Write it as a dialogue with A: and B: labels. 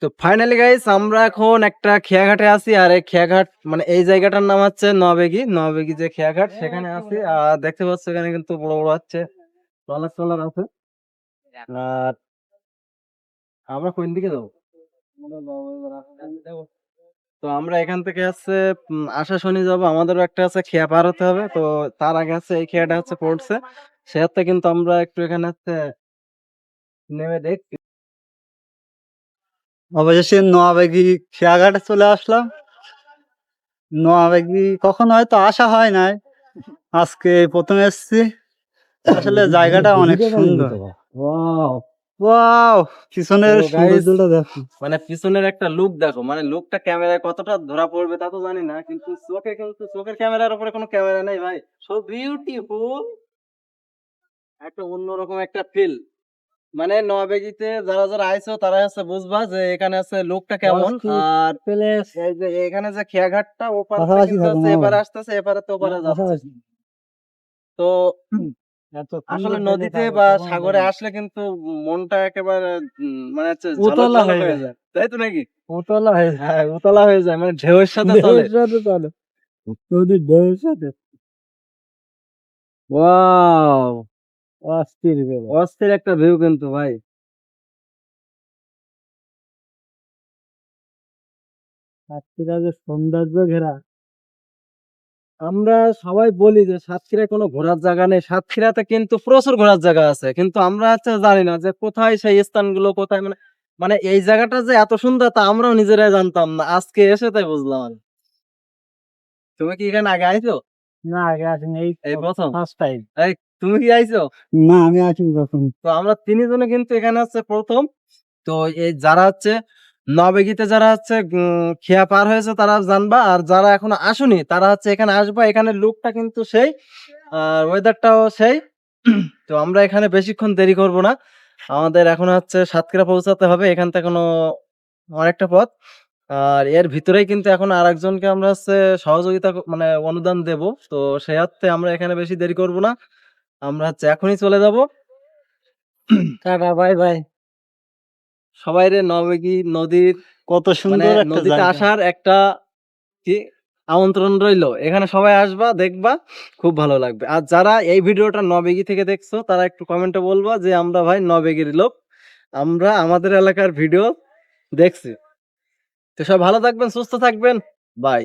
A: তো finally guys আমরা এখন একটা খেয়াঘাটে আছি, আর এই খেয়াঘাট মানে এই জায়গাটার নাম হচ্ছে নবেগি যে খেয়াঘাট সেখানে আছি। আর দেখতে পাচ্ছ এখানে কিন্তু বড় বড় হচ্ছে ট্রলার আছে। আর আমরা কোন দিকে যাবো? তো আমরা এখান থেকে হচ্ছে আশাশুনি যাবো, আমাদেরও একটা আছে খেয়া পার হতে হবে। তো তার আগে হচ্ছে এই খেয়াটা হচ্ছে পড়ছে, সেটা কিন্তু আমরা একটু এখানে হচ্ছে নেমে দেখ।
B: অবশেষে নোয়াবেগি খেয়াঘাটে চলে আসলাম। নোয়াবেগি কখনো হয়তো আসা হয় নাই, আজকে প্রথম এসেছি। আসলে জায়গাটা অনেক সুন্দর। ওয়াও, পিছনের
A: তো guys,
B: সৌন্দর্যটা দেখো।
A: মানে পিছনের একটা লুক দেখো, মানে লুকটা ক্যামেরায় কতটা ধরা পড়বে তা তো জানি না, কিন্তু চোখের ক্যামেরার উপরে কোনো ক্যামেরা নেই ভাই। সো বিউটিফুল, একটা অন্যরকম একটা ফিল। মানে নবেগিতে যারা যারা আইছো তারা হচ্ছে বুঝবা যে এখানে আছে লোকটা কেমন। আর এই যে এখানে যে খেয়াঘাটটা ওপার থেকে হচ্ছে এপারে আসতেছে, এপারে তো ওপারে যাচ্ছে। তো আসলে নদীতে বা সাগরে আসলে কিন্তু মনটা একেবারে মানে হচ্ছে
B: উতলা
A: ঝলক
B: হয়ে
A: হয়ে যায়, তাই তো নাকি?
B: উতলা হয়ে যায়।
A: হ্যাঁ, উতলা হয়ে যায়, মানে ঢেউয়ের সাথে চলে।
B: নদীর ঢেউয়ের সাথে
A: ওয়াও,
B: অস্থির
A: অস্থির একটা ভিউ কিন্তু ভাই।
B: সাতক্ষীরা যে সৌন্দর্য ঘেরা।
A: আমরা সবাই বলি যে সাতক্ষীরায় কোনো ঘোরার জায়গা নেই, সাতক্ষীরাতে কিন্তু প্রচুর ঘোরার জায়গা আছে, কিন্তু আমরা হচ্ছে জানি না যে কোথায় সেই স্থানগুলো কোথায়। মানে মানে এই জায়গাটা যে এত সুন্দর তা আমরাও নিজেরাই জানতাম না, আজকে এসে তাই বুঝলাম আর। তুমি কি এখানে আগে আইছো?
B: না, আগে আসিনি,
A: এই প্রথম?
B: First time.
A: এই তুমি কি আইছো?
B: না, আমি আসিনি প্রথম।
A: তো আমরা তিনজনে কিন্তু এখানে হচ্ছে প্রথম। তো এই যারা হচ্ছে নবেগিতে যারা হচ্ছে খেয়া পার হয়েছে তারা জানবা, আর যারা এখনো আসেনি তারা হচ্ছে এখানে আসবা। এখানে লুকটা কিন্তু সেই, আর ওয়েদারটাও সেই। তো আমরা এখানে বেশিক্ষণ দেরি করব না, আমাদের এখন হচ্ছে সাতক্ষীরা পৌঁছাতে হবে, এখান থেকে অনেকটা পথ। আর এর ভিতরেই কিন্তু এখন আরেকজনকে আমরা হচ্ছে সহযোগিতা মানে অনুদান দেব। তো সেই অর্থে আমরা এখানে বেশি দেরি করব না, আমরা হচ্ছে এখনই চলে যাব।
B: Tata, bye bye.
A: সবাই রে নবেগি নদীর
B: কত
A: মানে
B: সুন্দর একটা
A: নদীতে
B: জায়গা।
A: আসার একটা কি আমন্ত্রণ রইলো। এখানে সবাই আসবা, দেখবা, খুব ভালো লাগবে। আর যারা এই ভিডিওটা নবেগি থেকে দেখছো তারা একটু কমেন্টে বলবা যে আমরা ভাই নবেগির লোক, আমরা আমাদের এলাকার ভিডিও দেখছি। তো সব ভালো থাকবেন, সুস্থ থাকবেন, বাই।